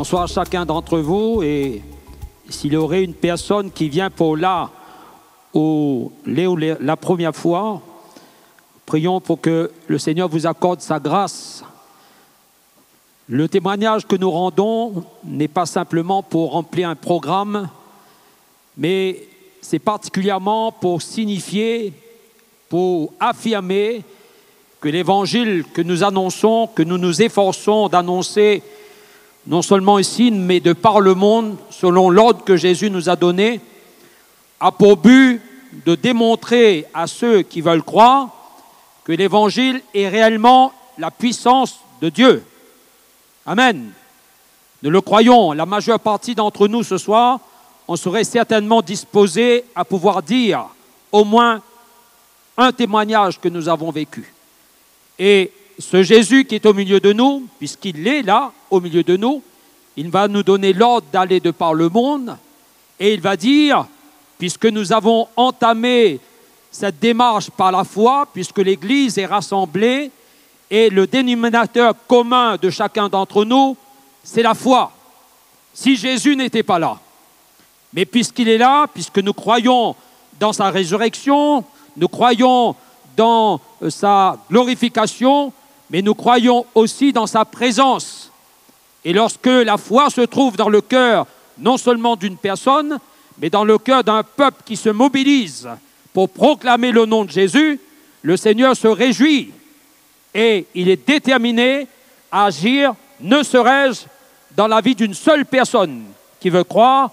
Bonsoir à chacun d'entre vous. Et s'il y aurait une personne qui vient pour là ou la première fois, prions pour que le Seigneur vous accorde sa grâce. Le témoignage que nous rendons n'est pas simplement pour remplir un programme, mais c'est particulièrement pour signifier, pour affirmer que l'évangile que nous annonçons, que nous nous efforçons d'annoncer, non seulement ici, mais de par le monde, selon l'ordre que Jésus nous a donné, a pour but de démontrer à ceux qui veulent croire que l'évangile est réellement la puissance de Dieu. Amen. Nous le croyons. La majeure partie d'entre nous ce soir, on serait certainement disposés à pouvoir dire au moins un témoignage que nous avons vécu. Et ce Jésus qui est au milieu de nous, puisqu'il est là, au milieu de nous, il va nous donner l'ordre d'aller de par le monde et il va dire, puisque nous avons entamé cette démarche par la foi, puisque l'Église est rassemblée et le dénominateur commun de chacun d'entre nous, c'est la foi. Si Jésus n'était pas là, mais puisqu'il est là, puisque nous croyons dans sa résurrection, nous croyons dans sa glorification, mais nous croyons aussi dans sa présence. Et lorsque la foi se trouve dans le cœur, non seulement d'une personne, mais dans le cœur d'un peuple qui se mobilise pour proclamer le nom de Jésus, le Seigneur se réjouit et il est déterminé à agir, ne serait-ce dans la vie d'une seule personne qui veut croire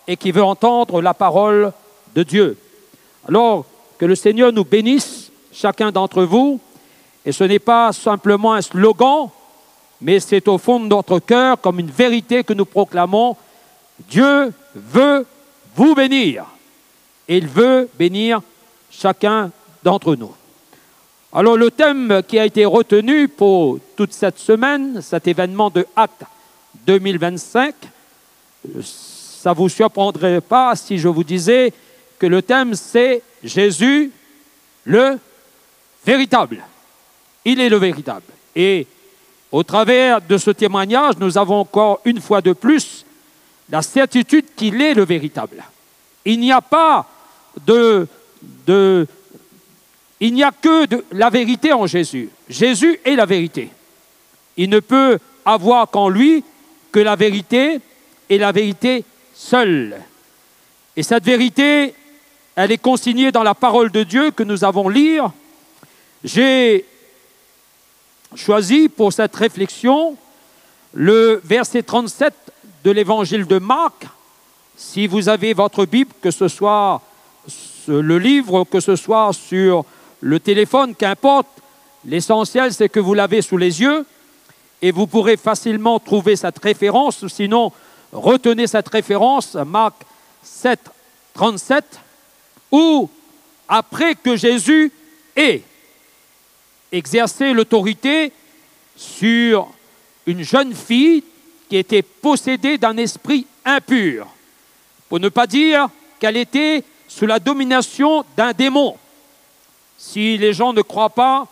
et qui veut entendre la parole de Dieu. Alors, que le Seigneur nous bénisse, chacun d'entre vous, et ce n'est pas simplement un slogan, mais c'est au fond de notre cœur comme une vérité que nous proclamons. Dieu veut vous bénir, et il veut bénir chacun d'entre nous. Alors le thème qui a été retenu pour toute cette semaine, cet événement de Actes 2025, ça ne vous surprendrait pas si je vous disais que le thème c'est Jésus le véritable. Il est le véritable. Et au travers de ce témoignage, nous avons encore une fois de plus la certitude qu'il est le véritable. Il n'y a pas il n'y a que de la vérité en Jésus. Jésus est la vérité. Il ne peut avoir qu'en lui que la vérité et la vérité seule. Et cette vérité, elle est consignée dans la parole de Dieu que nous avons lire. J'ai choisi pour cette réflexion le verset 37 de l'évangile de Marc. Si vous avez votre Bible, que ce soit le livre, que ce soit sur le téléphone, qu'importe, l'essentiel c'est que vous l'avez sous les yeux et vous pourrez facilement trouver cette référence. Sinon, retenez cette référence, Marc 7, 37, où après que Jésus ait exercé l'autorité sur une jeune fille qui était possédée d'un esprit impur, pour ne pas dire qu'elle était sous la domination d'un démon. Si les gens ne croient pas,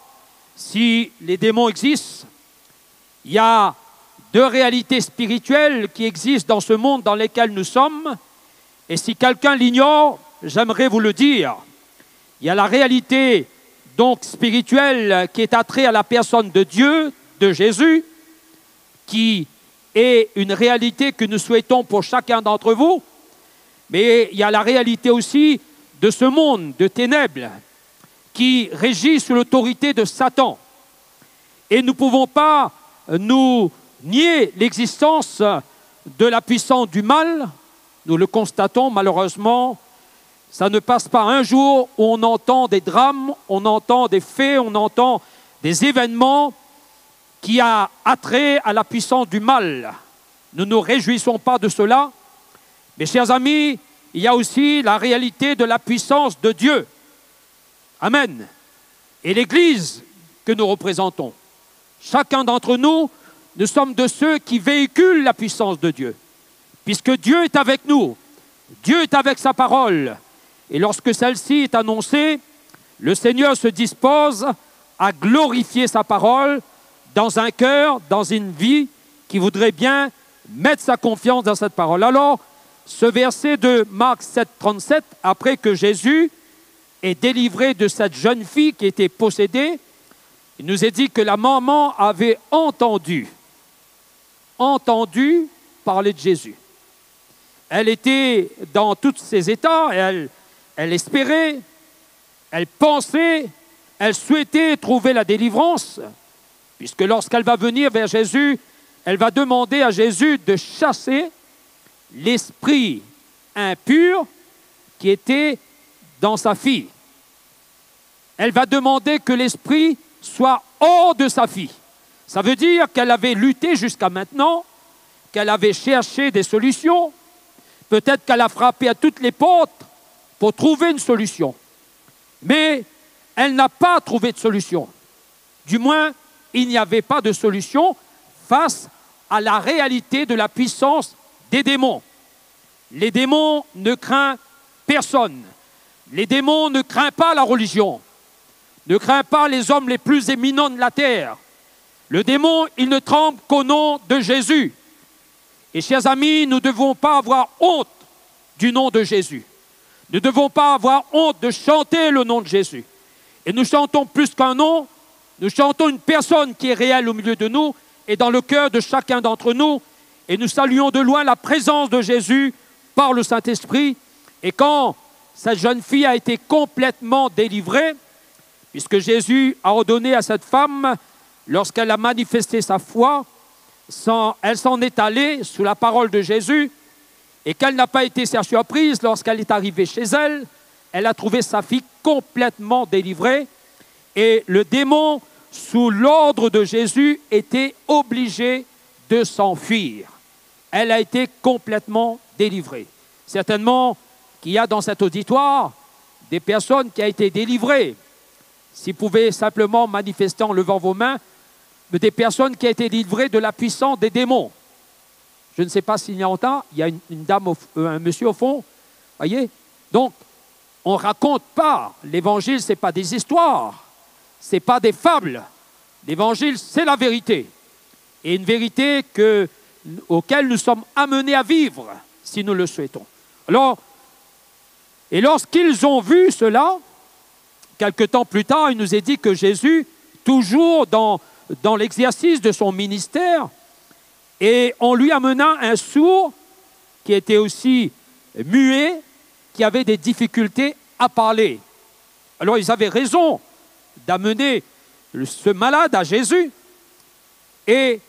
si les démons existent, il y a deux réalités spirituelles qui existent dans ce monde dans lequel nous sommes. Et si quelqu'un l'ignore, j'aimerais vous le dire. Il y a la réalité donc spirituelle qui est attrait à la personne de Dieu, de Jésus, qui est une réalité que nous souhaitons pour chacun d'entre vous. Mais il y a la réalité aussi de ce monde de ténèbres qui régit sous l'autorité de Satan. Et nous ne pouvons pas nous nier l'existence de la puissance du mal. Nous le constatons malheureusement. Ça ne passe pas un jour où on entend des drames, on entend des faits, on entend des événements qui a attrait à la puissance du mal. Nous ne nous réjouissons pas de cela. Mes chers amis, il y a aussi la réalité de la puissance de Dieu. Amen. Et l'Église que nous représentons, chacun d'entre nous, nous sommes de ceux qui véhiculent la puissance de Dieu. Puisque Dieu est avec nous, Dieu est avec sa parole. Et lorsque celle-ci est annoncée, le Seigneur se dispose à glorifier sa parole dans un cœur, dans une vie qui voudrait bien mettre sa confiance dans cette parole. Alors, ce verset de Marc 7, 37, après que Jésus ait délivré de cette jeune fille qui était possédée, il nous est dit que la maman avait entendu parler de Jésus. Elle était dans tous ses états, elle espérait, elle pensait, elle souhaitait trouver la délivrance, puisque lorsqu'elle va venir vers Jésus, elle va demander à Jésus de chasser l'esprit impur qui était dans sa fille. Elle va demander que l'esprit soit hors de sa fille. Ça veut dire qu'elle avait lutté jusqu'à maintenant, qu'elle avait cherché des solutions, peut-être qu'elle a frappé à toutes les portes pour trouver une solution. Mais elle n'a pas trouvé de solution. Du moins, il n'y avait pas de solution face à la réalité de la puissance des démons. Les démons ne craignent personne. Les démons ne craignent pas la religion, ne craignent pas les hommes les plus éminents de la terre. Le démon, il ne tremble qu'au nom de Jésus. Et chers amis, nous ne devons pas avoir honte du nom de Jésus. Nous ne devons pas avoir honte de chanter le nom de Jésus. Et nous chantons plus qu'un nom, nous chantons une personne qui est réelle au milieu de nous et dans le cœur de chacun d'entre nous. Et nous saluons de loin la présence de Jésus par le Saint-Esprit. Et quand cette jeune fille a été complètement délivrée, puisque Jésus a ordonné à cette femme, lorsqu'elle a manifesté sa foi, elle s'en est allée sous la parole de Jésus, et qu'elle n'a pas été surprise lorsqu'elle est arrivée chez elle, elle a trouvé sa fille complètement délivrée, et le démon, sous l'ordre de Jésus, était obligé de s'enfuir. Elle a été complètement délivrée. Certainement qu'il y a dans cet auditoire des personnes qui ont été délivrées. Si vous pouvez simplement manifester en levant vos mains, des personnes qui ont été délivrées de la puissance des démons. Je ne sais pas s'il y a autant, il y a une dame, un monsieur au fond, voyez. Donc, on ne raconte pas. L'évangile, ce n'est pas des histoires, ce n'est pas des fables. L'évangile, c'est la vérité. Et une vérité auquel nous sommes amenés à vivre, si nous le souhaitons. Alors, et lorsqu'ils ont vu cela, quelque temps plus tard, il nous est dit que Jésus, toujours dans l'exercice de son ministère, et on lui amena un sourd qui était aussi muet, qui avait des difficultés à parler. Alors ils avaient raison d'amener ce malade à Jésus. Et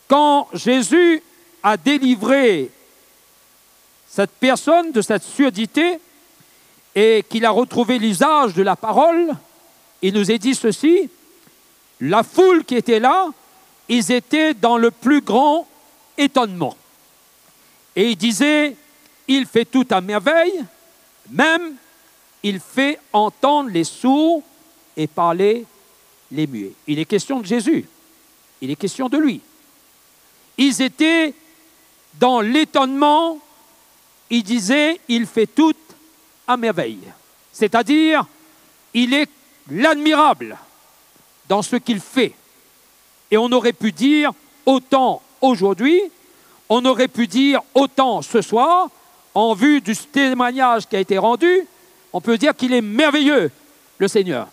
quand Jésus a délivré cette personne de cette surdité et qu'il a retrouvé l'usage de la parole, il nous est dit ceci: la foule qui était là, ils étaient dans le plus grand étonnement. Et il disait, il fait tout à merveille, même il fait entendre les sourds et parler les muets. Il est question de Jésus, il est question de lui. Ils étaient dans l'étonnement, il disait, il fait tout à merveille. C'est-à-dire, il est l'admirable dans ce qu'il fait. Et on aurait pu dire autant aujourd'hui, on aurait pu dire autant ce soir, en vue du témoignage qui a été rendu, on peut dire qu'il est merveilleux, le Seigneur.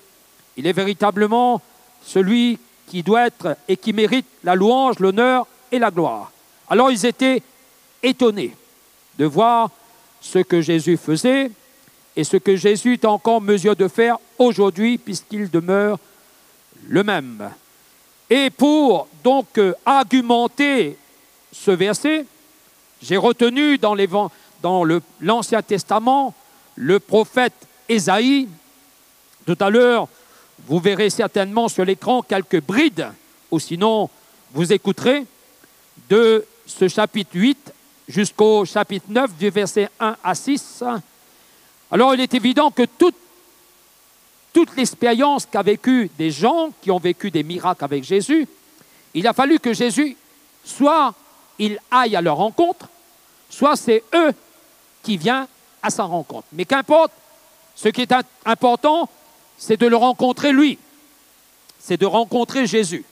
Il est véritablement celui qui doit être et qui mérite la louange, l'honneur et la gloire. Alors ils étaient étonnés de voir ce que Jésus faisait et ce que Jésus est encore en mesure de faire aujourd'hui puisqu'il demeure le même. Et pour donc argumenter ce verset, j'ai retenu dans l'Ancien Testament le prophète Ésaïe. Tout à l'heure, vous verrez certainement sur l'écran quelques brides, ou sinon vous écouterez, de ce chapitre 8 jusqu'au chapitre 9, du verset 1 à 6. Alors il est évident que toute l'expérience qu'a vécue des gens qui ont vécu des miracles avec Jésus, il a fallu que Jésus, soit il aille à leur rencontre, soit c'est eux qui viennent à sa rencontre. Mais qu'importe, ce qui est important, c'est de le rencontrer lui. C'est de rencontrer Jésus.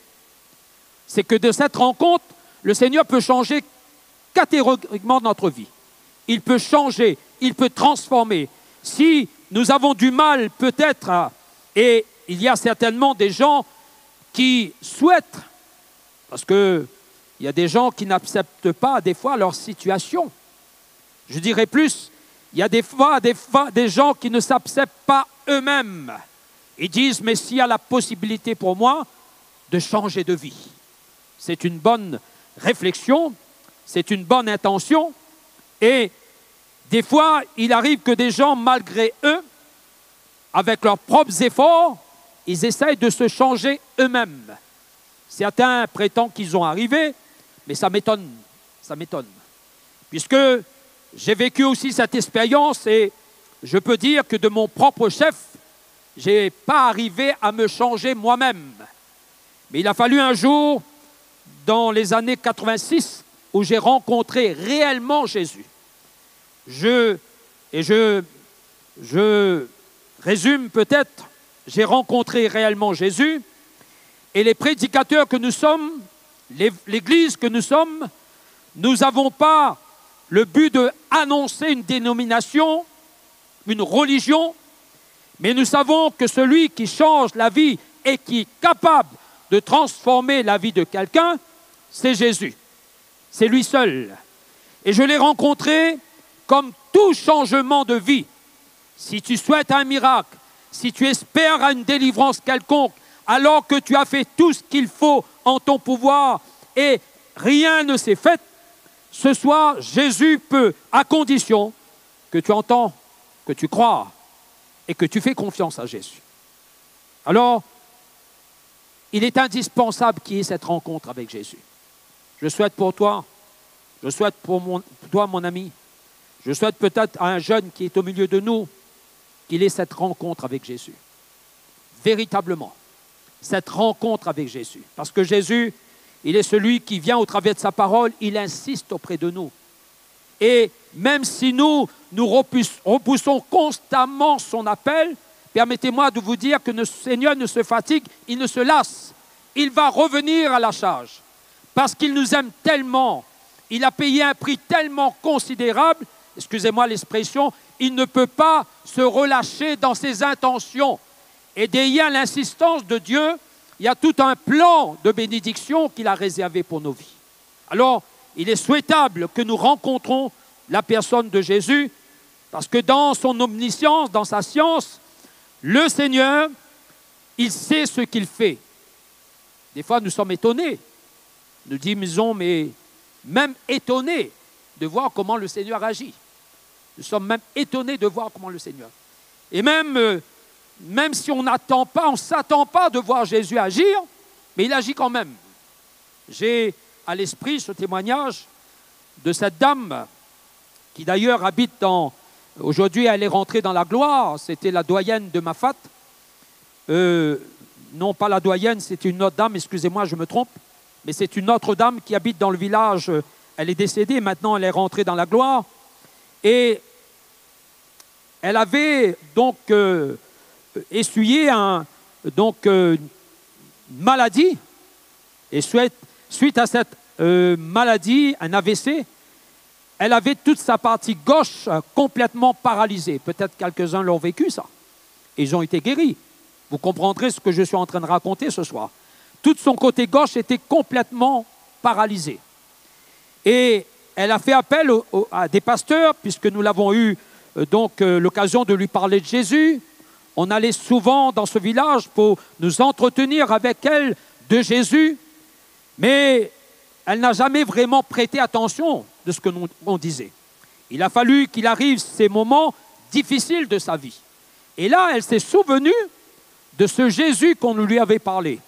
C'est que de cette rencontre, le Seigneur peut changer catégoriquement notre vie. Il peut changer, il peut transformer. Si nous avons du mal peut-être, et il y a certainement des gens qui souhaitent, parce qu'il y a des gens qui n'acceptent pas des fois leur situation. Je dirais plus, il y a des fois des gens qui ne s'acceptent pas eux-mêmes. Ils disent, mais s'il y a la possibilité pour moi de changer de vie. C'est une bonne réflexion, c'est une bonne intention, et des fois, il arrive que des gens, malgré eux, avec leurs propres efforts, ils essayent de se changer eux-mêmes. Certains prétendent qu'ils ont arrivé, mais ça m'étonne, puisque j'ai vécu aussi cette expérience et je peux dire que de mon propre chef, je n'ai pas arrivé à me changer moi-même. Mais il a fallu un jour, dans les années 86, où j'ai rencontré réellement Jésus. Je résume peut-être, j'ai rencontré réellement Jésus et les prédicateurs que nous sommes, l'Église que nous sommes, nous n'avons pas le but d'annoncer une dénomination, une religion, mais nous savons que celui qui change la vie et qui est capable de transformer la vie de quelqu'un, c'est Jésus. C'est lui seul. Et je l'ai rencontré comme tout changement de vie. Si tu souhaites un miracle, si tu espères à une délivrance quelconque, alors que tu as fait tout ce qu'il faut en ton pouvoir et rien ne s'est fait, ce soir, Jésus peut, à condition que tu entends, que tu crois et que tu fais confiance à Jésus. Alors, il est indispensable qu'il y ait cette rencontre avec Jésus. Je souhaite pour toi, je souhaite pour toi, mon ami, je souhaite peut-être à un jeune qui est au milieu de nous, qu'il ait cette rencontre avec Jésus. Véritablement, cette rencontre avec Jésus. Parce que Jésus, il est celui qui vient au travers de sa parole, il insiste auprès de nous. Et même si nous repoussons constamment son appel, permettez-moi de vous dire que le Seigneur ne se fatigue, il ne se lasse. Il va revenir à la charge. Parce qu'il nous aime tellement, il a payé un prix tellement considérable, excusez-moi l'expression, il ne peut pas se relâcher dans ses intentions. Et derrière l'insistance de Dieu, il y a tout un plan de bénédiction qu'il a réservé pour nos vies. Alors, il est souhaitable que nous rencontrons la personne de Jésus, parce que dans son omniscience, dans sa science, le Seigneur, il sait ce qu'il fait. Des fois, nous sommes étonnés. Nous disons, mais même étonnés de voir comment le Seigneur agit. Nous sommes même étonnés de voir comment le Seigneur. Et même si on n'attend pas, on ne s'attend pas de voir Jésus agir, mais il agit quand même. J'ai à l'esprit ce témoignage de cette dame qui d'ailleurs habite dans... Aujourd'hui, elle est rentrée dans la gloire. C'était la doyenne de Mafat. Non, pas la doyenne, c'est une autre dame, excusez-moi, je me trompe. Mais c'est une autre dame qui habite dans le village. Elle est décédée, maintenant elle est rentrée dans la gloire. Et elle avait donc essuyé une maladie. Et suite à cette maladie, un AVC, elle avait toute sa partie gauche complètement paralysée. Peut-être quelques-uns l'ont vécu, ça. Et ils ont été guéris. Vous comprendrez ce que je suis en train de raconter ce soir. Tout son côté gauche était complètement paralysé. Et elle a fait appel à des pasteurs, puisque nous l'avons eu l'occasion de lui parler de Jésus. On allait souvent dans ce village pour nous entretenir avec elle de Jésus, mais elle n'a jamais vraiment prêté attention de ce que l'on disait. Il a fallu qu'il arrive ces moments difficiles de sa vie. Et là, elle s'est souvenue de ce Jésus qu'on lui avait parlé.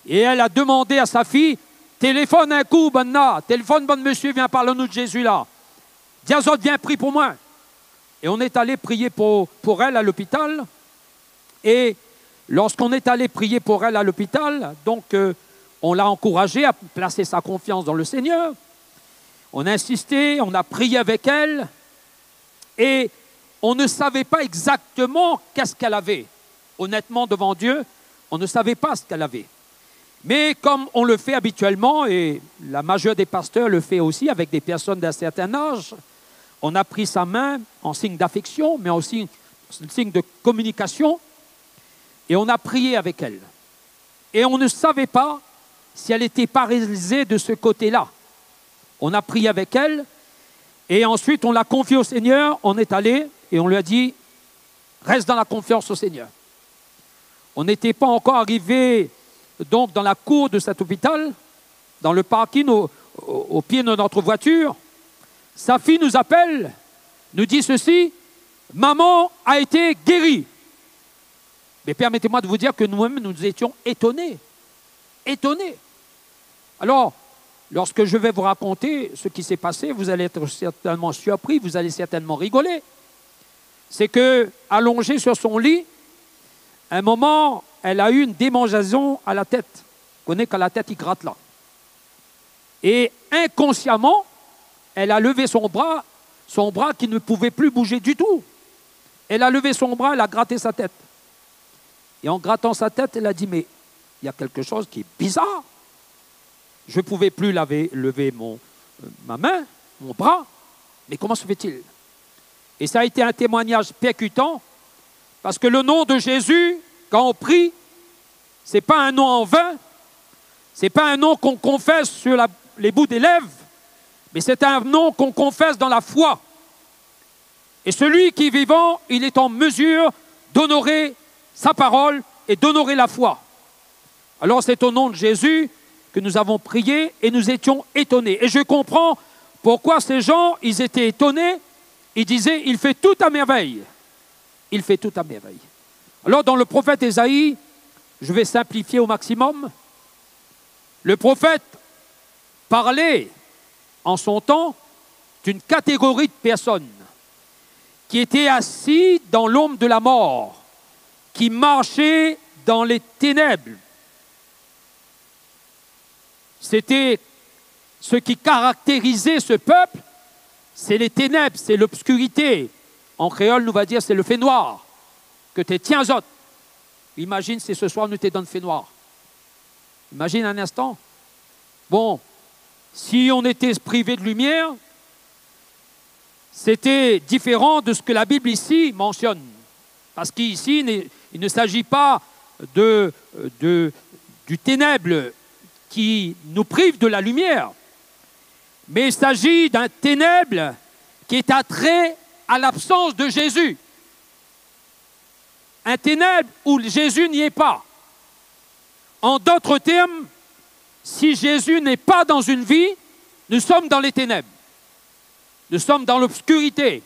Et elle a demandé à sa fille, téléphone un coup, Banna, téléphone, bon monsieur, viens parler-nous de Jésus là. Diazot, viens, prie pour moi. Et on est allé prier pour elle à l'hôpital. Et lorsqu'on est allé prier pour elle à l'hôpital, on l'a encouragée à placer sa confiance dans le Seigneur. On a insisté, on a prié avec elle. Et on ne savait pas exactement qu'est-ce qu'elle avait. Honnêtement, devant Dieu, on ne savait pas ce qu'elle avait. Mais comme on le fait habituellement, et la majeure des pasteurs le fait aussi avec des personnes d'un certain âge, on a pris sa main en signe d'affection, mais aussi en signe de communication, et on a prié avec elle. Et on ne savait pas si elle était paralysée de ce côté-là. On a prié avec elle, et ensuite on l'a confiée au Seigneur, on est allé, et on lui a dit, reste dans la confiance au Seigneur. On n'était pas encore arrivé donc dans la cour de cet hôpital, dans le parking au pied de notre voiture. Sa fille nous appelle, nous dit ceci, maman a été guérie. Mais permettez-moi de vous dire que nous-mêmes, nous étions étonnés. Étonnés. Alors, lorsque je vais vous raconter ce qui s'est passé, vous allez être certainement surpris, vous allez certainement rigoler. C'est que, allongée sur son lit, à un moment, elle a eu une démangeaison à la tête. On connaît quand la tête, il gratte là. Et inconsciemment, elle a levé son bras qui ne pouvait plus bouger du tout. Elle a levé son bras, elle a gratté sa tête. Et en grattant sa tête, elle a dit, mais il y a quelque chose qui est bizarre. Je ne pouvais plus lever ma main, mon bras, mais comment se fait-il? Et ça a été un témoignage percutant, parce que le nom de Jésus, quand on prie, ce n'est pas un nom en vain, ce n'est pas un nom qu'on confesse sur les bouts des lèvres, mais c'est un nom qu'on confesse dans la foi. Et celui qui est vivant, il est en mesure d'honorer sa parole et d'honorer la foi. Alors c'est au nom de Jésus que nous avons prié et nous étions étonnés. Et je comprends pourquoi ces gens, ils étaient étonnés. Ils disaient, il fait tout à merveille. Il fait tout à merveille. Alors dans le prophète Ésaïe, je vais simplifier au maximum, le prophète parlait en son temps d'une catégorie de personnes qui étaient assis dans l'ombre de la mort, qui marchaient dans les ténèbres. C'était ce qui caractérisait ce peuple, c'est les ténèbres, c'est l'obscurité. En créole, nous va dire c'est le fait noir, que t'es tiens autres. Imagine si ce soir nous t'es dans le fait noir. Imagine un instant. Bon, si on était privé de lumière, c'était différent de ce que la Bible ici mentionne. Parce qu'ici, il ne s'agit pas du ténèbre qui nous prive de la lumière, mais il s'agit d'un ténèbre qui est attrait à l'absence de Jésus. Un ténèbre où Jésus n'y est pas. En d'autres termes, si Jésus n'est pas dans une vie, nous sommes dans les ténèbres. Nous sommes dans l'obscurité.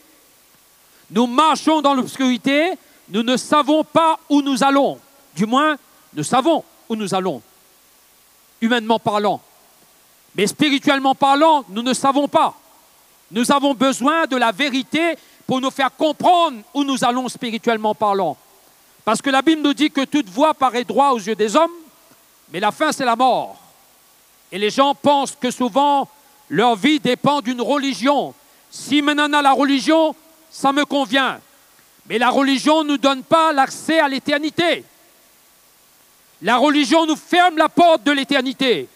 Nous marchons dans l'obscurité, nous ne savons pas où nous allons. Du moins, nous savons où nous allons, humainement parlant. Mais spirituellement parlant, nous ne savons pas. Nous avons besoin de la vérité pour nous faire comprendre où nous allons spirituellement parlant. Parce que la Bible nous dit que toute voie paraît droite aux yeux des hommes, mais la fin, c'est la mort. Et les gens pensent que souvent, leur vie dépend d'une religion. Si maintenant on a la religion, ça me convient. Mais la religion ne nous donne pas l'accès à l'éternité. La religion nous ferme la porte de l'éternité.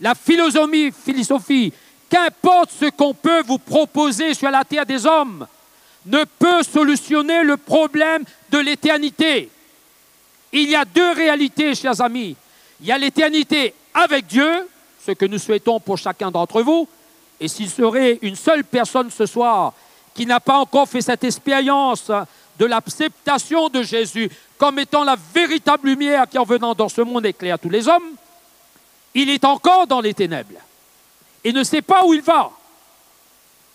La philosophie, qu'importe ce qu'on peut vous proposer sur la terre des hommes, ne peut solutionner le problème de l'éternité. Il y a deux réalités, chers amis. Il y a l'éternité avec Dieu, ce que nous souhaitons pour chacun d'entre vous. Et s'il serait une seule personne ce soir qui n'a pas encore fait cette expérience de l'acceptation de Jésus comme étant la véritable lumière qui en venant dans ce monde éclaire tous les hommes, il est encore dans les ténèbres. Il ne sait pas où il va.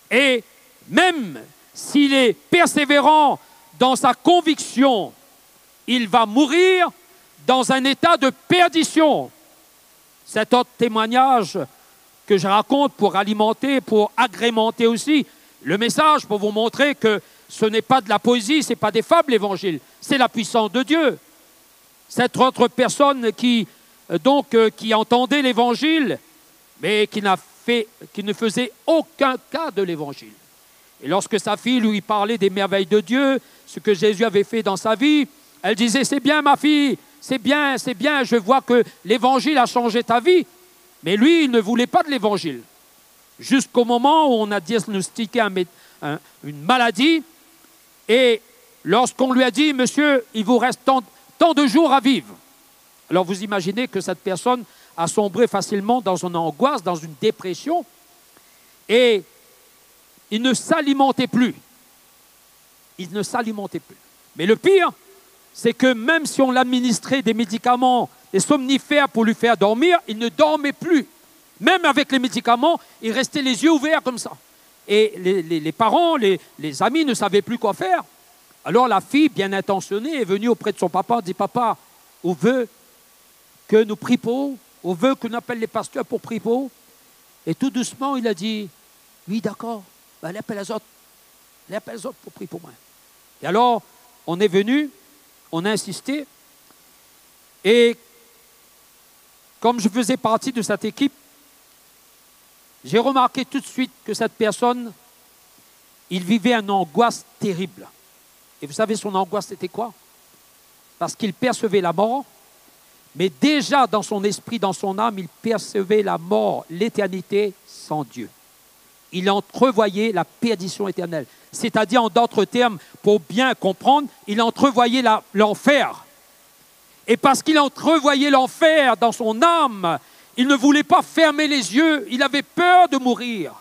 Et même s'il est persévérant dans sa conviction, il va mourir dans un état de perdition. Cet autre témoignage que je raconte pour alimenter, pour agrémenter aussi le message, pour vous montrer que ce n'est pas de la poésie, ce n'est pas des fables l'évangile, c'est la puissance de Dieu. Cette autre personne qui entendait l'évangile, mais qui ne faisait aucun cas de l'évangile. Et lorsque sa fille lui parlait des merveilles de Dieu, ce que Jésus avait fait dans sa vie, elle disait, c'est bien ma fille, c'est bien, je vois que l'évangile a changé ta vie. Mais lui, il ne voulait pas de l'évangile. Jusqu'au moment où on a diagnostiqué une maladie, et lorsqu'on lui a dit, monsieur, il vous reste tant de jours à vivre. Alors vous imaginez que cette personne a sombré facilement dans une angoisse, dans une dépression, et il ne s'alimentait plus. Il ne s'alimentait plus. Mais le pire, c'est que même si on l'administrait des médicaments, des somnifères pour lui faire dormir, il ne dormait plus. Même avec les médicaments, il restait les yeux ouverts comme ça. Et les parents, les amis ne savaient plus quoi faire. Alors la fille, bien intentionnée, est venue auprès de son papa, dit « Papa, on veut que nous prions, on veut qu'on appelle les pasteurs pour prier pour. » Et tout doucement, il a dit « Oui, d'accord, ben, allez appeler les autres. Allez appeler les autres pour prier pour moi. » Et alors, on est venu, on a insisté. Et comme je faisais partie de cette équipe, j'ai remarqué tout de suite que cette personne, il vivait une angoisse terrible. Et vous savez, son angoisse, c'était quoi? Parce qu'il percevait la mort, mais déjà dans son esprit, dans son âme, il percevait la mort, l'éternité sans Dieu. Il entrevoyait la perdition éternelle. C'est-à-dire, en d'autres termes, pour bien comprendre, il entrevoyait l'enfer. Et parce qu'il entrevoyait l'enfer dans son âme, il ne voulait pas fermer les yeux, il avait peur de mourir.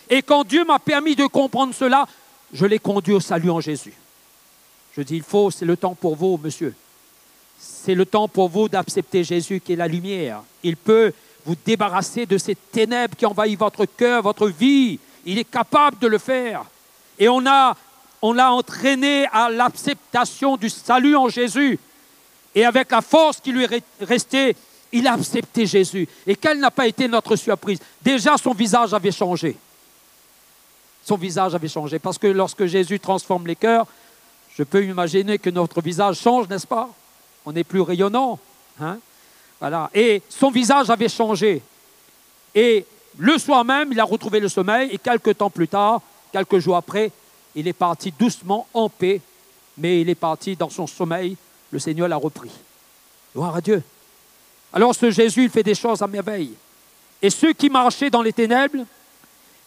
Et quand Dieu m'a permis de comprendre cela, je l'ai conduit au salut en Jésus. Je dis, c'est le temps pour vous, monsieur. C'est le temps pour vous d'accepter Jésus qui est la lumière. Il peut vous débarrasser de ces ténèbres qui envahissent votre cœur, votre vie. Il est capable de le faire. Et on l'a entraîné à l'acceptation du salut en Jésus. Et avec la force qui lui est restée, il a accepté Jésus. Et quelle n'a pas été notre surprise? Déjà, son visage avait changé. Son visage avait changé. Parce que lorsque Jésus transforme les cœurs, je peux imaginer que notre visage change, n'est-ce pas? On est plus rayonnant. Hein? Voilà. Et son visage avait changé. Et le soir même, il a retrouvé le sommeil. Et quelques temps plus tard, quelques jours après, il est parti doucement, en paix. Mais il est parti dans son sommeil. Le Seigneur l'a repris. Gloire à Dieu. Alors ce Jésus, il fait des choses à merveille. Et ceux qui marchaient dans les ténèbres,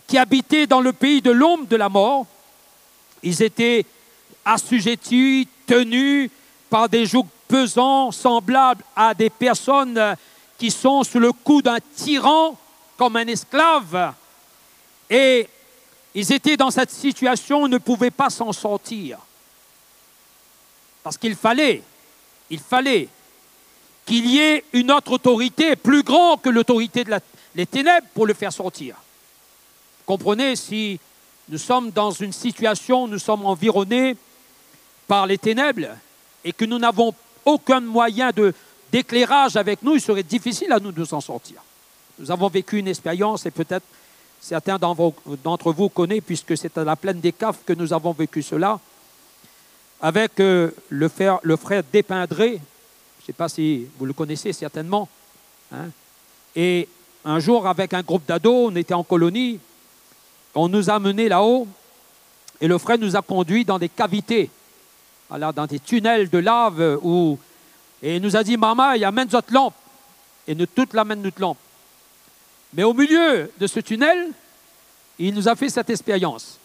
qui habitaient dans le pays de l'ombre de la mort, ils étaient assujettis, tenus par des jougs pesants, semblables à des personnes qui sont sous le coup d'un tyran, comme un esclave. Et ils étaient dans cette situation, ils ne pouvaient pas s'en sortir. Parce qu'il fallait qu'il y ait une autre autorité plus grande que l'autorité des ténèbres pour le faire sortir. Comprenez, si nous sommes dans une situation, nous sommes environnés par les ténèbres et que nous n'avons aucun moyen d'éclairage avec nous, il serait difficile à nous de s'en sortir. Nous avons vécu une expérience et peut-être certains d'entre vous connaissent, puisque c'est à la plaine des Caves que nous avons vécu cela, avec le frère Dépindré. Je ne sais pas si vous le connaissez certainement. Hein? Et un jour, avec un groupe d'ados, on était en colonie, on nous a menés là-haut et le frère nous a conduits dans des cavités, alors dans des tunnels de lave, et il nous a dit, maman, il amène votre lampe. Et nous toutes l'amènent notre lampe. Mais au milieu de ce tunnel, il nous a fait cette expérience.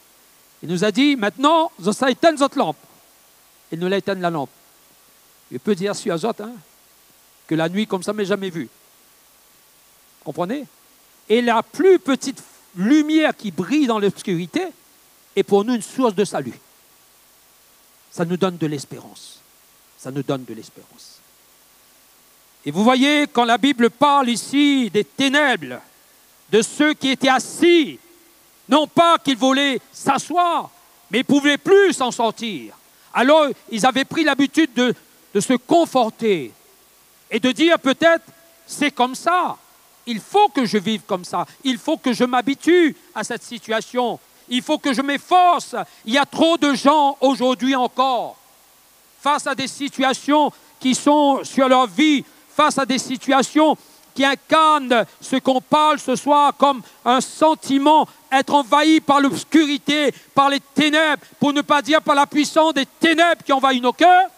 Il nous a dit, maintenant, vous allez éteindre votre lampe. Il nous l'a éteint la lampe. Il peut dire sur Azot, hein, que la nuit comme ça, mais jamais vu. Comprenez? Et la plus petite lumière qui brille dans l'obscurité est pour nous une source de salut. Ça nous donne de l'espérance. Ça nous donne de l'espérance. Et vous voyez, quand la Bible parle ici des ténèbres, de ceux qui étaient assis, non pas qu'ils voulaient s'asseoir, mais ils ne pouvaient plus s'en sortir. Alors, ils avaient pris l'habitude de se conforter et de dire peut-être, c'est comme ça. Il faut que je vive comme ça. Il faut que je m'habitue à cette situation. Il faut que je m'efforce. Il y a trop de gens aujourd'hui encore, face à des situations qui sont sur leur vie, face à des situations qui incarnent ce qu'on parle ce soir comme un sentiment, être envahi par l'obscurité, par les ténèbres, pour ne pas dire par la puissance des ténèbres qui envahissent nos cœurs.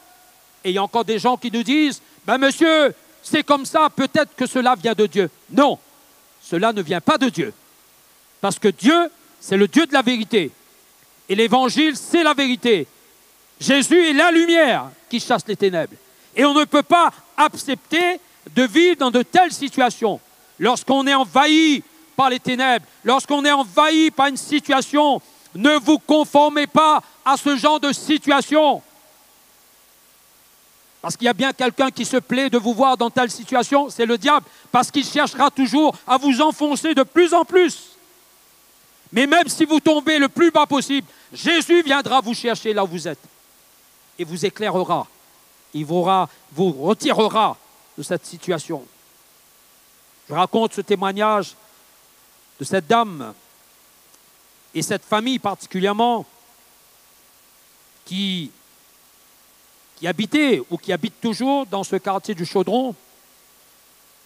Et il y a encore des gens qui nous disent, Ben monsieur, c'est comme ça, peut-être que cela vient de Dieu. Non, cela ne vient pas de Dieu. Parce que Dieu, c'est le Dieu de la vérité. Et l'Évangile, c'est la vérité. Jésus est la lumière qui chasse les ténèbres. Et on ne peut pas accepter de vivre dans de telles situations. Lorsqu'on est envahi par les ténèbres, lorsqu'on est envahi par une situation, ne vous conformez pas à ce genre de situation. Parce qu'il y a bien quelqu'un qui se plaît de vous voir dans telle situation, c'est le diable, parce qu'il cherchera toujours à vous enfoncer de plus en plus. Mais même si vous tombez le plus bas possible, Jésus viendra vous chercher là où vous êtes et vous éclairera. Il vous retirera de cette situation. Je raconte ce témoignage de cette dame et cette famille particulièrement qui habitait ou qui habite toujours dans ce quartier du Chaudron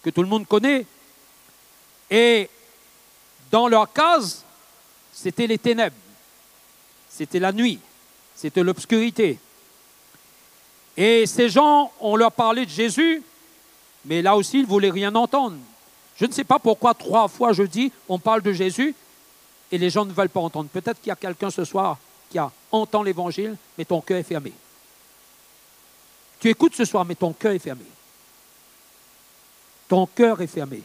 que tout le monde connaît. Et dans leur case, c'était les ténèbres, c'était la nuit, c'était l'obscurité. Et ces gens, on leur parlait de Jésus, mais là aussi, ils ne voulaient rien entendre. Je ne sais pas pourquoi 3 fois je dis, on parle de Jésus, et les gens ne veulent pas entendre. Peut-être qu'il y a quelqu'un ce soir qui entend l'Évangile, mais ton cœur est fermé. Tu écoutes ce soir, mais ton cœur est fermé. Ton cœur est fermé.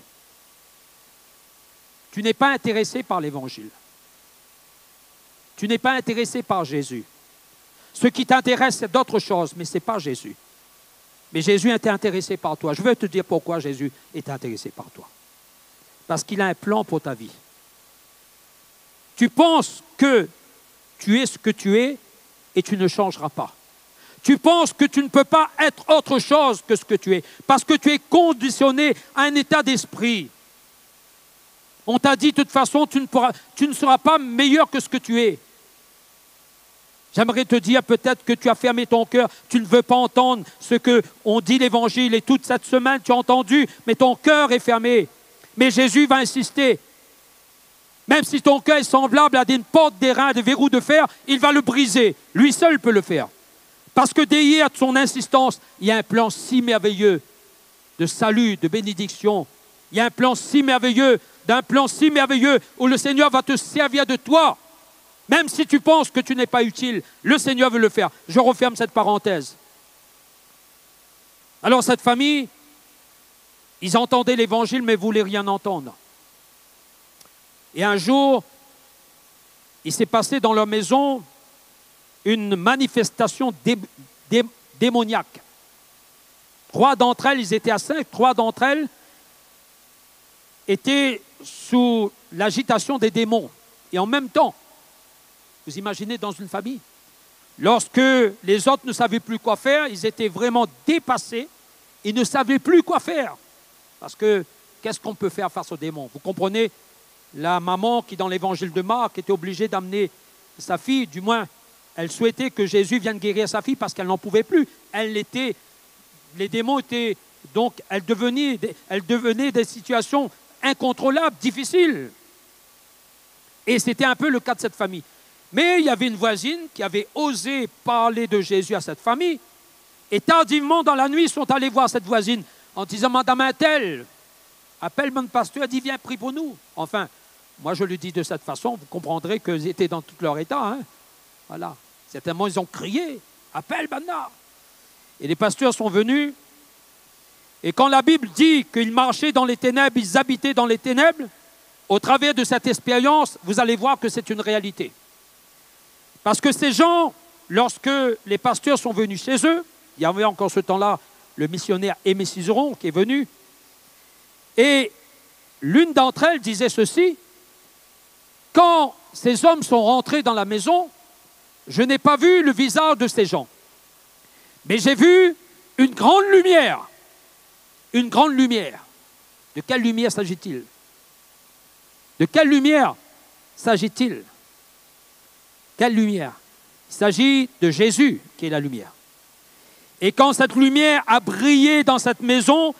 Tu n'es pas intéressé par l'Évangile. Tu n'es pas intéressé par Jésus. Ce qui t'intéresse, c'est d'autres choses, mais ce n'est pas Jésus. Mais Jésus était intéressé par toi. Je veux te dire pourquoi Jésus est intéressé par toi. Parce qu'il a un plan pour ta vie. Tu penses que tu es ce que tu es et tu ne changeras pas. Tu penses que tu ne peux pas être autre chose que ce que tu es, parce que tu es conditionné à un état d'esprit. On t'a dit de toute façon, tu ne seras pas meilleur que ce que tu es. J'aimerais te dire peut-être que tu as fermé ton cœur, tu ne veux pas entendre ce qu'on dit l'Évangile et toute cette semaine tu as entendu, mais ton cœur est fermé. Mais Jésus va insister. Même si ton cœur est semblable à une porte d'airain, des verrous de fer, il va le briser. Lui seul peut le faire. Parce que derrière son insistance, il y a un plan si merveilleux de salut, de bénédiction. Il y a un plan si merveilleux, où le Seigneur va te servir de toi. Même si tu penses que tu n'es pas utile, le Seigneur veut le faire. Je referme cette parenthèse. Alors cette famille, ils entendaient l'Évangile mais ne voulaient rien entendre. Et un jour, il s'est passé dans leur maison une manifestation démoniaque. 3 d'entre elles, ils étaient à 5, 3 d'entre elles étaient sous l'agitation des démons. Et en même temps, vous imaginez dans une famille, lorsque les autres ne savaient plus quoi faire, ils étaient vraiment dépassés, ils ne savaient plus quoi faire. Parce que qu'est-ce qu'on peut faire face aux démons? Vous comprenez, la maman qui dans l'évangile de Marc était obligée d'amener sa fille, du moins elle souhaitait que Jésus vienne guérir sa fille parce qu'elle n'en pouvait plus. Les démons étaient, donc elles devenaient des situations incontrôlables, difficiles. Et c'était un peu le cas de cette famille. Mais il y avait une voisine qui avait osé parler de Jésus à cette famille. Et tardivement, dans la nuit, ils sont allés voir cette voisine en disant « Madame Untel, appelle mon pasteur, dit viens, prie pour nous. » Enfin, moi je le dis de cette façon, vous comprendrez qu'ils étaient dans tout leur état. Hein. Voilà. Certainement, ils ont crié « Appelle Banna !» Et les pasteurs sont venus. Et quand la Bible dit qu'ils marchaient dans les ténèbres, ils habitaient dans les ténèbres, au travers de cette expérience, vous allez voir que c'est une réalité. Parce que ces gens, lorsque les pasteurs sont venus chez eux, il y avait encore ce temps-là le missionnaire Aimé Cizeron qui est venu, et l'une d'entre elles disait ceci: quand ces hommes sont rentrés dans la maison, je n'ai pas vu le visage de ces gens, mais j'ai vu une grande lumière. Une grande lumière. De quelle lumière s'agit-il? De quelle lumière s'agit-il? Quelle lumière? Il s'agit de Jésus qui est la lumière. Et quand cette lumière a brillé dans cette maison,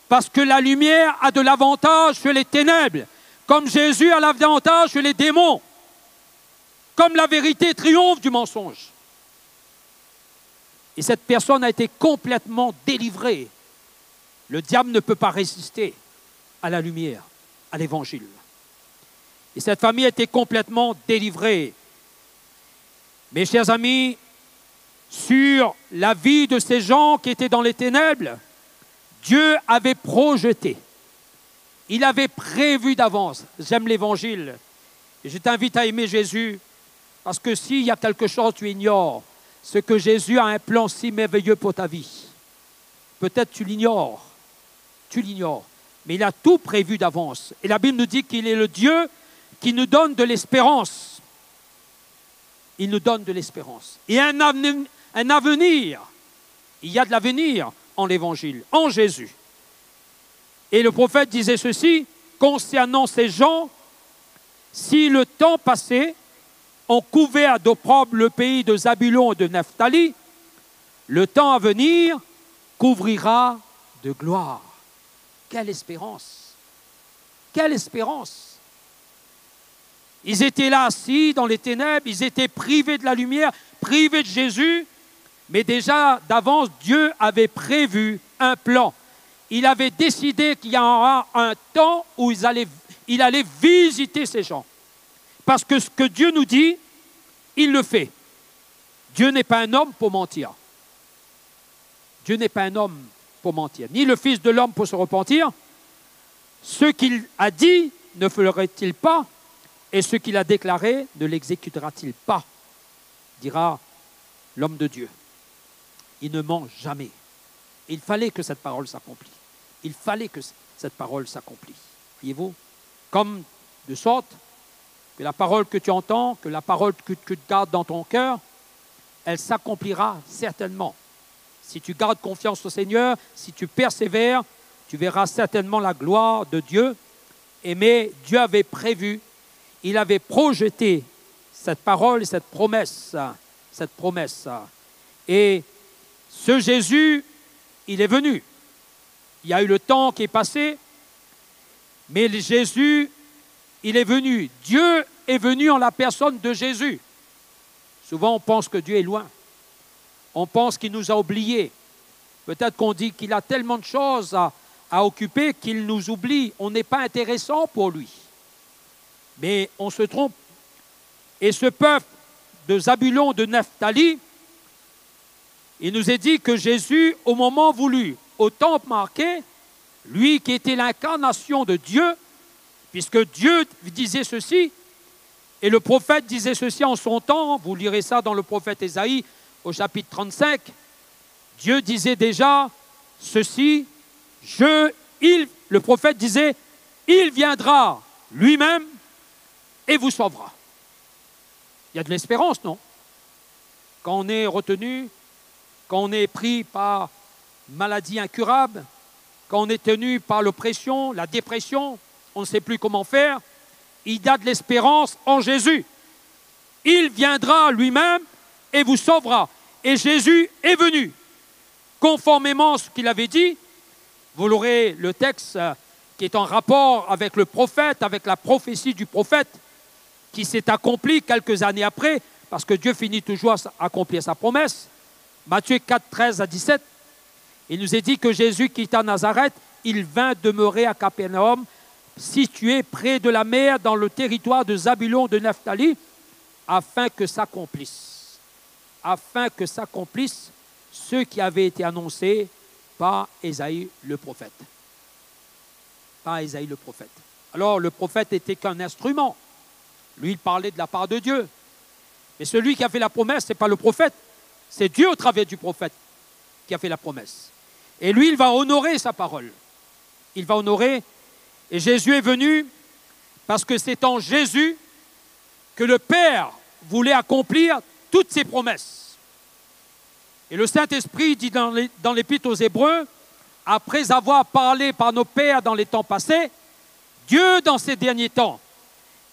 parce que la lumière a de l'avantage sur les ténèbres, comme Jésus a l'avantage sur les démons, comme la vérité triomphe du mensonge. Et cette personne a été complètement délivrée Le diable ne peut pas résister à la lumière, à l'évangile. Et cette famille a été complètement délivrée. Mes chers amis, sur la vie de ces gens qui étaient dans les ténèbres, Dieu avait projeté. Il avait prévu d'avance. J'aime l'évangile. Et je t'invite à aimer Jésus, parce que s'il y a quelque chose que tu ignores, c'est que Jésus a un plan si merveilleux pour ta vie. Peut-être tu l'ignores, mais il a tout prévu d'avance. Et la Bible nous dit qu'il est le Dieu qui nous donne de l'espérance. Il nous donne de l'espérance. Et un avenir. Il y a de l'avenir en l'Évangile, en Jésus. Et le prophète disait ceci, concernant ces gens, si le temps passé, on couvert d'opprobre le pays de Zabulon et de Nephtali, le temps à venir couvrira de gloire. Quelle espérance! Quelle espérance! Ils étaient là assis dans les ténèbres, ils étaient privés de la lumière, privés de Jésus, mais déjà d'avance, Dieu avait prévu un plan. Il avait décidé qu'il y aura un temps où il allait visiter ces gens. Parce que ce que Dieu nous dit, il le fait. Dieu n'est pas un homme pour mentir. Dieu n'est pas un homme pour mentir, ni le Fils de l'homme pour se repentir. Ce qu'il a dit ne ferait-il pas, et ce qu'il a déclaré ne l'exécutera-t-il pas, dira l'homme de Dieu. Il ne ment jamais. Il fallait que cette parole s'accomplisse. Il fallait que cette parole s'accomplisse. Voyez-vous? Comme de sorte que la parole que tu entends, que la parole que tu gardes dans ton cœur, elle s'accomplira certainement. Si tu gardes confiance au Seigneur, si tu persévères, tu verras certainement la gloire de Dieu. Mais Dieu avait prévu, il avait projeté cette parole et cette promesse. Et ce Jésus, il est venu. Il y a eu le temps qui est passé, mais Jésus, il est venu. Dieu est venu en la personne de Jésus. Souvent, on pense que Dieu est loin. On pense qu'il nous a oubliés. Peut-être qu'on dit qu'il a tellement de choses à occuper qu'il nous oublie. On n'est pas intéressant pour lui. Mais on se trompe. Et ce peuple de Zabulon, de Nephtali, il nous est dit que Jésus, au moment voulu, au temps marqué, lui qui était l'incarnation de Dieu, puisque Dieu disait ceci, et le prophète disait ceci en son temps, vous lirez ça dans le prophète Ésaïe, au chapitre 35, Dieu disait déjà ceci, le prophète disait, il viendra lui-même et vous sauvera. Il y a de l'espérance, non? Quand on est retenu, quand on est pris par maladie incurable, quand on est tenu par l'oppression, la dépression, on ne sait plus comment faire, il y a de l'espérance en Jésus. Il viendra lui-même et vous sauvera. Et Jésus est venu. Conformément à ce qu'il avait dit, vous l'aurez le texte qui est en rapport avec le prophète, avec la prophétie du prophète, qui s'est accomplie quelques années après, parce que Dieu finit toujours à accomplir sa promesse. Matthieu 4, 13 à 17, il nous est dit que Jésus quitta Nazareth, il vint demeurer à Capernaum, situé près de la mer dans le territoire de Zabulon de Nephtali, afin que s'accomplisse ce qui avait été annoncé par Ésaïe le prophète. Alors le prophète n'était qu'un instrument. Lui, il parlait de la part de Dieu. Mais celui qui a fait la promesse, ce n'est pas le prophète, c'est Dieu au travers du prophète qui a fait la promesse. Et lui, il va honorer sa parole. Il va honorer. Et Jésus est venu parce que c'est en Jésus que le Père voulait accomplir toutes ses promesses. Et le Saint-Esprit dit dans l'Épître aux Hébreux, après avoir parlé par nos pères dans les temps passés, Dieu dans ces derniers temps.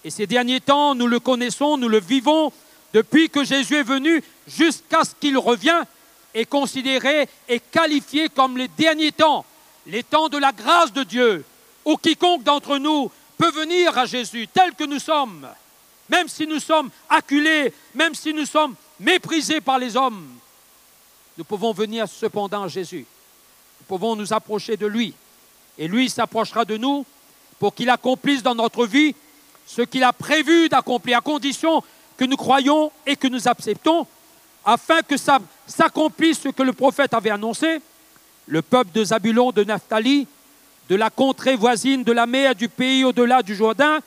Et ces derniers temps, nous le connaissons, nous le vivons depuis que Jésus est venu jusqu'à ce qu'il revienne, est considéré et qualifié comme les derniers temps, les temps de la grâce de Dieu, où quiconque d'entre nous peut venir à Jésus tel que nous sommes, même si nous sommes acculés, même si nous sommes méprisés par les hommes, nous pouvons venir cependant à Jésus. nous pouvons nous approcher de lui. Et lui s'approchera de nous pour qu'il accomplisse dans notre vie ce qu'il a prévu d'accomplir, à condition que nous croyons et que nous acceptons, afin que ça s'accomplisse ce que le prophète avait annoncé. Le peuple de Zabulon, de Naphtali, de la contrée voisine de la mer, du pays au-delà du Jourdain,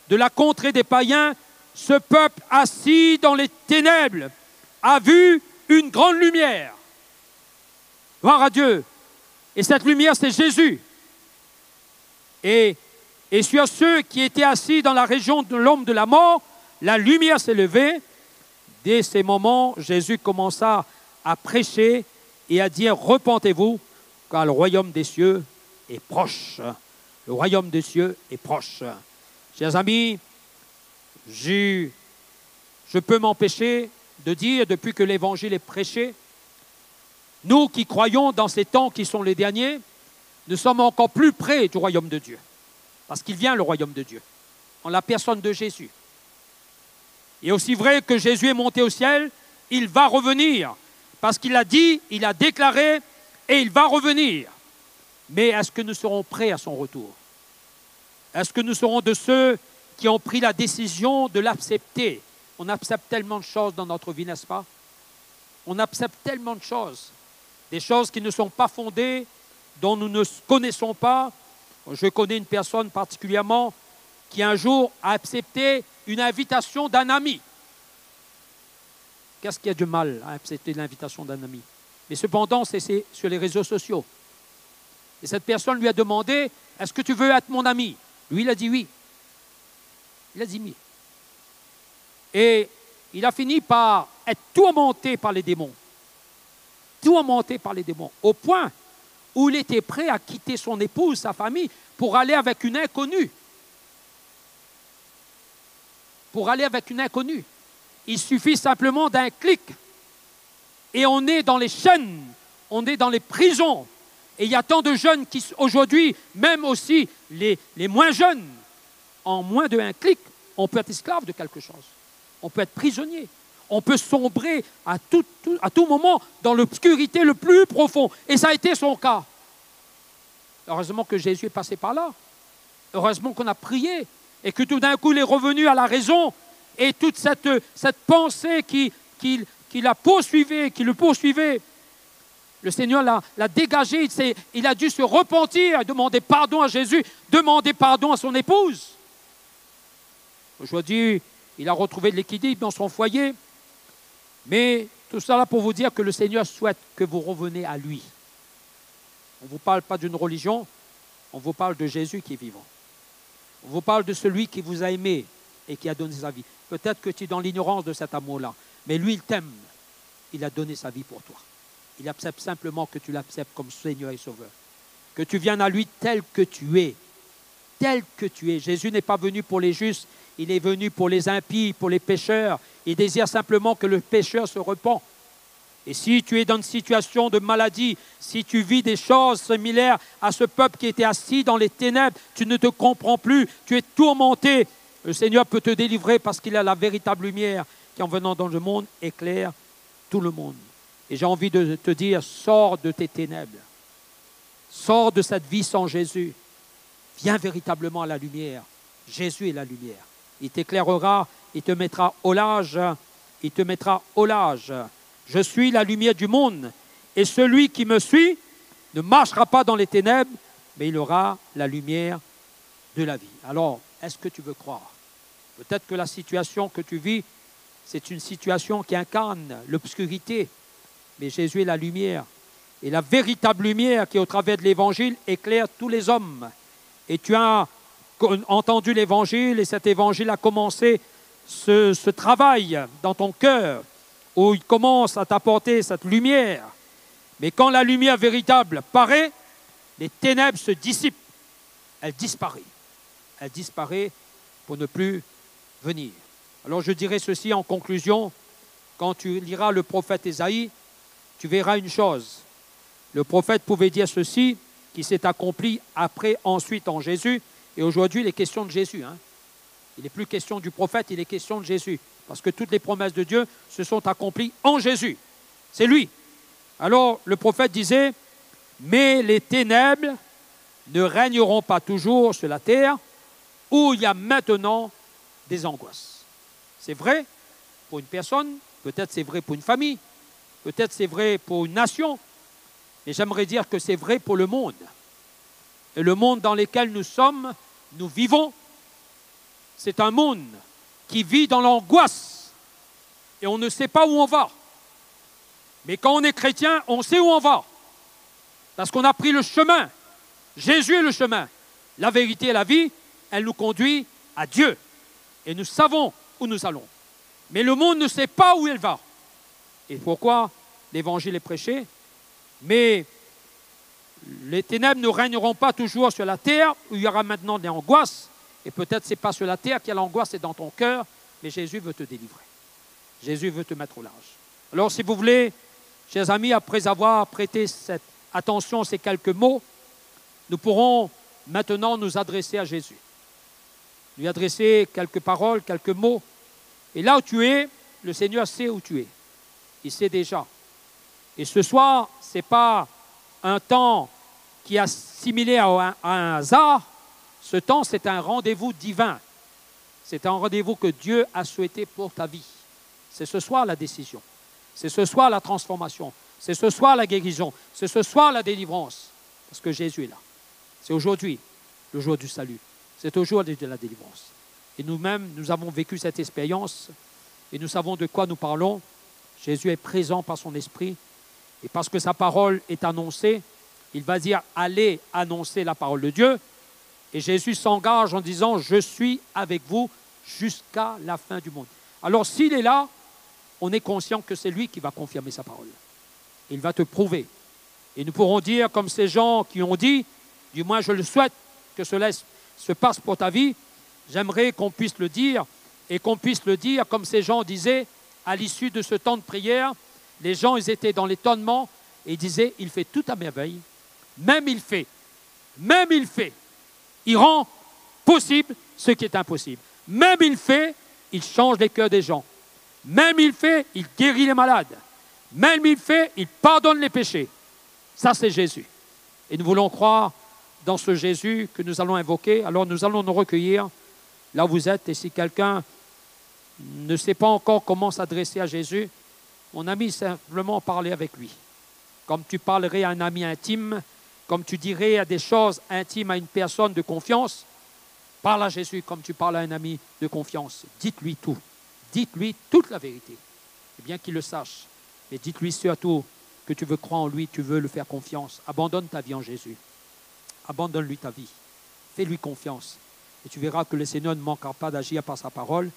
de la contrée des païens, ce peuple assis dans les ténèbres a vu une grande lumière. Gloire à Dieu. Et cette lumière, c'est Jésus. Et sur ceux qui étaient assis dans la région de l'ombre de la mort, la lumière s'est levée. Dès ces moments, Jésus commença à prêcher et à dire « Repentez-vous, car le royaume des cieux est proche. » Le royaume des cieux est proche. Chers amis, je peux m'empêcher de dire, depuis que l'Évangile est prêché, nous qui croyons dans ces temps qui sont les derniers, nous sommes encore plus près du royaume de Dieu. Parce qu'il vient le royaume de Dieu, en la personne de Jésus. Et aussi vrai que Jésus est monté au ciel, il va revenir. Parce qu'il a dit, il a déclaré, et il va revenir. Mais est-ce que nous serons prêts à son retour? Est-ce que nous serons de ceux qui ont pris la décision de l'accepter? On accepte tellement de choses dans notre vie, n'est-ce pas? On accepte tellement de choses. Des choses qui ne sont pas fondées, dont nous ne connaissons pas. Je connais une personne particulièrement qui un jour a accepté une invitation d'un ami. Qu'est-ce qu'il y a de mal à accepter l'invitation d'un ami? Mais cependant, c'est sur les réseaux sociaux. Et cette personne lui a demandé, est-ce que tu veux être mon ami? Lui, il a dit oui. Il a dit oui. Et il a fini par être tourmenté par les démons. Tourmenté par les démons. Au point où il était prêt à quitter son épouse, sa famille, pour aller avec une inconnue. Pour aller avec une inconnue. Il suffit simplement d'un clic. Et on est dans les chaînes, on est dans les prisons. Et il y a tant de jeunes qui, aujourd'hui, même aussi les moins jeunes, en moins d'un clic, on peut être esclave de quelque chose. On peut être prisonnier. On peut sombrer à tout moment dans l'obscurité le plus profond. Et ça a été son cas. Heureusement que Jésus est passé par là. Heureusement qu'on a prié. Et que tout d'un coup, il est revenu à la raison. Et toute cette pensée qui le poursuivait, le Seigneur l'a dégagé. Il a dû se repentir, demander pardon à Jésus, demander pardon à son épouse. Aujourd'hui, il a retrouvé de l'équilibre dans son foyer. Mais tout cela pour vous dire que le Seigneur souhaite que vous reveniez à lui. On ne vous parle pas d'une religion, on vous parle de Jésus qui est vivant. On vous parle de celui qui vous a aimé et qui a donné sa vie. Peut-être que tu es dans l'ignorance de cet amour-là, mais lui, il t'aime. Il a donné sa vie pour toi. Il accepte simplement que tu l'acceptes comme Seigneur et Sauveur. Que tu viennes à lui tel que tu es. Tel que tu es. Jésus n'est pas venu pour les justes, il est venu pour les impies, pour les pécheurs. Il désire simplement que le pécheur se repent. Et si tu es dans une situation de maladie, si tu vis des choses similaires à ce peuple qui était assis dans les ténèbres, tu ne te comprends plus, tu es tourmenté, le Seigneur peut te délivrer parce qu'il a la véritable lumière qui, en venant dans le monde, éclaire tout le monde. Et j'ai envie de te dire, sors de tes ténèbres. Sors de cette vie sans Jésus. Viens véritablement à la lumière. Jésus est la lumière. Il t'éclairera, il te mettra au large. Il te mettra au large. Je suis la lumière du monde. Et celui qui me suit ne marchera pas dans les ténèbres, mais il aura la lumière de la vie. Alors, est-ce que tu veux croire? Peut-être que la situation que tu vis, c'est une situation qui incarne l'obscurité. Mais Jésus est la lumière. Et la véritable lumière qui, au travers de l'Évangile, éclaire tous les hommes. Et tu as entendu l'Évangile et cet Évangile a commencé ce travail dans ton cœur où il commence à t'apporter cette lumière. Mais quand la lumière véritable paraît, les ténèbres se dissipent. Elle disparaît. Elle disparaît pour ne plus venir. Alors je dirais ceci en conclusion. Quand tu liras le prophète Ésaïe, tu verras une chose. Le prophète pouvait dire ceci, qui s'est accompli ensuite en Jésus. Et aujourd'hui, il est question de Jésus. Il n'est plus question du prophète, il est question de Jésus. Parce que toutes les promesses de Dieu se sont accomplies en Jésus. C'est lui. Alors, le prophète disait, Mais les ténèbres ne régneront pas toujours sur la terre où il y a maintenant des angoisses. C'est vrai pour une personne, peut-être c'est vrai pour une famille, peut-être c'est vrai pour une nation, mais j'aimerais dire que c'est vrai pour le monde. Et le monde dans lequel nous vivons, c'est un monde qui vit dans l'angoisse et on ne sait pas où on va. Mais quand on est chrétien, on sait où on va. Parce qu'on a pris le chemin. Jésus est le chemin. La vérité et la vie, elle nous conduit à Dieu. Et nous savons où nous allons. Mais le monde ne sait pas où il va. Et pourquoi l'évangile est prêché? Mais les ténèbres ne régneront pas toujours sur la terre où il y aura maintenant des angoisses. Et peut-être ce n'est pas sur la terre qu'il y a l'angoisse, c'est dans ton cœur. Mais Jésus veut te délivrer. Jésus veut te mettre au large. Alors si vous voulez, chers amis, après avoir prêté cette attention à ces quelques mots, nous pourrons maintenant nous adresser à Jésus. Lui adresser quelques paroles, quelques mots. Et là où tu es, le Seigneur sait où tu es. Il sait déjà. Et ce soir, ce n'est pas un temps qui est assimilé à un hasard. Ce temps, c'est un rendez-vous divin. C'est un rendez-vous que Dieu a souhaité pour ta vie. C'est ce soir la décision. C'est ce soir la transformation. C'est ce soir la guérison. C'est ce soir la délivrance. Parce que Jésus est là. C'est aujourd'hui le jour du salut. C'est aujourd'hui de la délivrance. Et nous-mêmes, nous avons vécu cette expérience et nous savons de quoi nous parlons. Jésus est présent par son esprit et parce que sa parole est annoncée, il va dire « Allez annoncer la parole de Dieu ». Et Jésus s'engage en disant « Je suis avec vous jusqu'à la fin du monde ». Alors s'il est là, on est conscient que c'est lui qui va confirmer sa parole. Il va te prouver. Et nous pourrons dire, comme ces gens qui ont dit, du moins je le souhaite que cela se passe pour ta vie, j'aimerais qu'on puisse le dire, et qu'on puisse le dire comme ces gens disaient, à l'issue de ce temps de prière, les gens ils étaient dans l'étonnement et disaient, il fait tout à merveille, même il fait, il rend possible ce qui est impossible. Même il fait, il change les cœurs des gens. Même il fait, il guérit les malades. Même il fait, il pardonne les péchés. Ça, c'est Jésus. Et nous voulons croire dans ce Jésus que nous allons invoquer. Alors nous allons nous recueillir là où vous êtes. Et si quelqu'un ne sait pas encore comment s'adresser à Jésus, mon ami, simplement parler avec lui. Comme tu parlerais à un ami intime, comme tu dirais à des choses intimes à une personne de confiance, parle à Jésus comme tu parles à un ami de confiance. Dites-lui tout. Dites-lui toute la vérité. Et bien qu'il le sache. Mais dites-lui surtout que tu veux croire en lui, tu veux le faire confiance. Abandonne ta vie en Jésus. Abandonne-lui ta vie. Fais-lui confiance. Et tu verras que le Seigneur ne manquera pas d'agir par sa parole.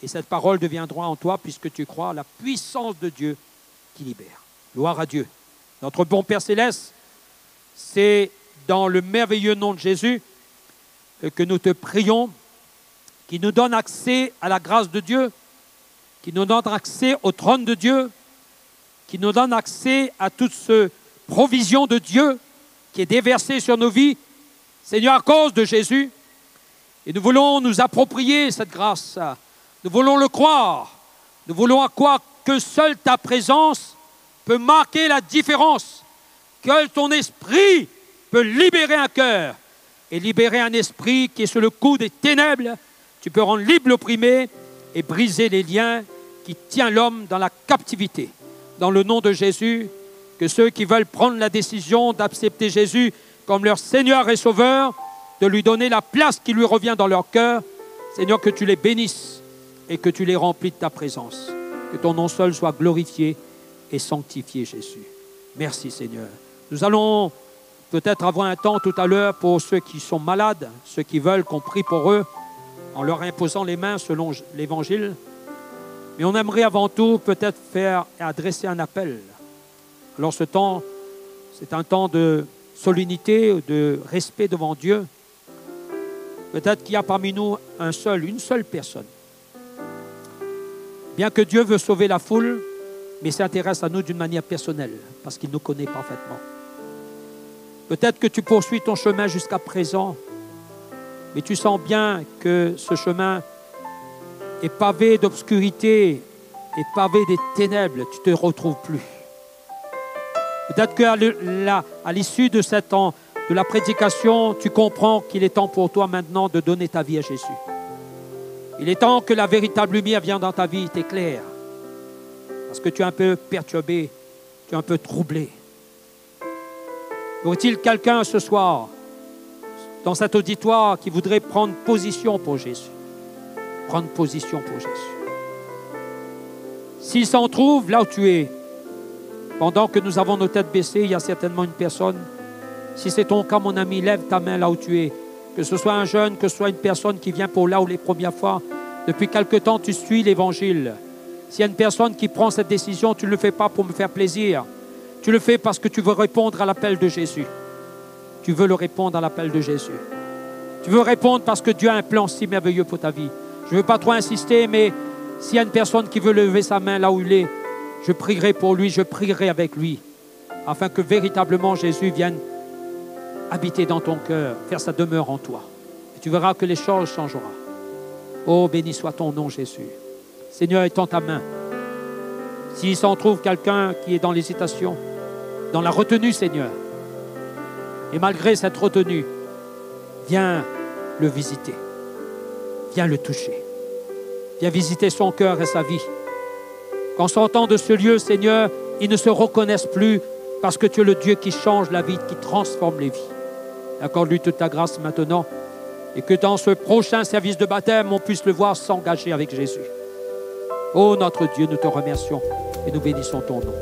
Et cette parole deviendra en toi puisque tu crois à la puissance de Dieu qui libère. Gloire à Dieu. Notre bon Père Céleste, c'est dans le merveilleux nom de Jésus que nous te prions, qui nous donne accès à la grâce de Dieu, qui nous donne accès au trône de Dieu, qui nous donne accès à toute cette provision de Dieu qui est déversée sur nos vies, Seigneur, à cause de Jésus. Et nous voulons nous approprier cette grâce. Nous voulons le croire. Nous voulons croire que seule ta présence peut marquer la différence, que ton esprit peut libérer un cœur et libérer un esprit qui est sur le coup des ténèbres. Tu peux rendre libre l'opprimé et briser les liens qui tiennent l'homme dans la captivité. Dans le nom de Jésus, que ceux qui veulent prendre la décision d'accepter Jésus comme leur Seigneur et Sauveur, de lui donner la place qui lui revient dans leur cœur, Seigneur, que tu les bénisses et que tu les remplis de ta présence. Que ton nom seul soit glorifié et sanctifié, Jésus. Merci, Seigneur. Nous allons peut-être avoir un temps tout à l'heure pour ceux qui sont malades, ceux qui veulent qu'on prie pour eux, en leur imposant les mains selon l'Évangile. Mais on aimerait avant tout peut-être adresser un appel. Alors ce temps, c'est un temps de solennité, de respect devant Dieu. Peut-être qu'il y a parmi nous une seule personne. Bien que Dieu veut sauver la foule, mais s'intéresse à nous d'une manière personnelle, parce qu'il nous connaît parfaitement. Peut-être que tu poursuis ton chemin jusqu'à présent, mais tu sens bien que ce chemin est pavé d'obscurité, est pavé des ténèbres, tu ne te retrouves plus. Peut-être qu'à l'issue de de la prédication, tu comprends qu'il est temps pour toi maintenant de donner ta vie à Jésus. Il est temps que la véritable lumière vienne dans ta vie, t'éclaire. Parce que tu es un peu perturbé, tu es un peu troublé. Y aurait-il quelqu'un ce soir, dans cet auditoire, qui voudrait prendre position pour Jésus? Prendre position pour Jésus. S'il s'en trouve là où tu es, pendant que nous avons nos têtes baissées, il y a certainement une personne. Si c'est ton cas, mon ami, lève ta main là où tu es. Que ce soit un jeune, que ce soit une personne qui vient pour là où les premières fois, depuis quelque temps, tu suis l'Évangile. S'il y a une personne qui prend cette décision, tu ne le fais pas pour me faire plaisir. Tu le fais parce que tu veux répondre à l'appel de Jésus. Tu veux le répondre à l'appel de Jésus. Tu veux répondre parce que Dieu a un plan si merveilleux pour ta vie. Je ne veux pas trop insister, mais s'il y a une personne qui veut lever sa main là où il est, je prierai pour lui, je prierai avec lui, afin que véritablement Jésus vienne habiter dans ton cœur, faire sa demeure en toi. Et tu verras que les choses changeront. Oh, béni soit ton nom, Jésus. Seigneur, étends ta main. S'il s'en trouve quelqu'un qui est dans l'hésitation, dans la retenue, Seigneur, et malgré cette retenue, viens le visiter. Viens le toucher. Viens visiter son cœur et sa vie. Qu'en sortant de ce lieu, Seigneur, ils ne se reconnaissent plus parce que tu es le Dieu qui change la vie, qui transforme les vies. Accorde-lui toute ta grâce maintenant et que dans ce prochain service de baptême, on puisse le voir s'engager avec Jésus. Oh notre Dieu, nous te remercions et nous bénissons ton nom.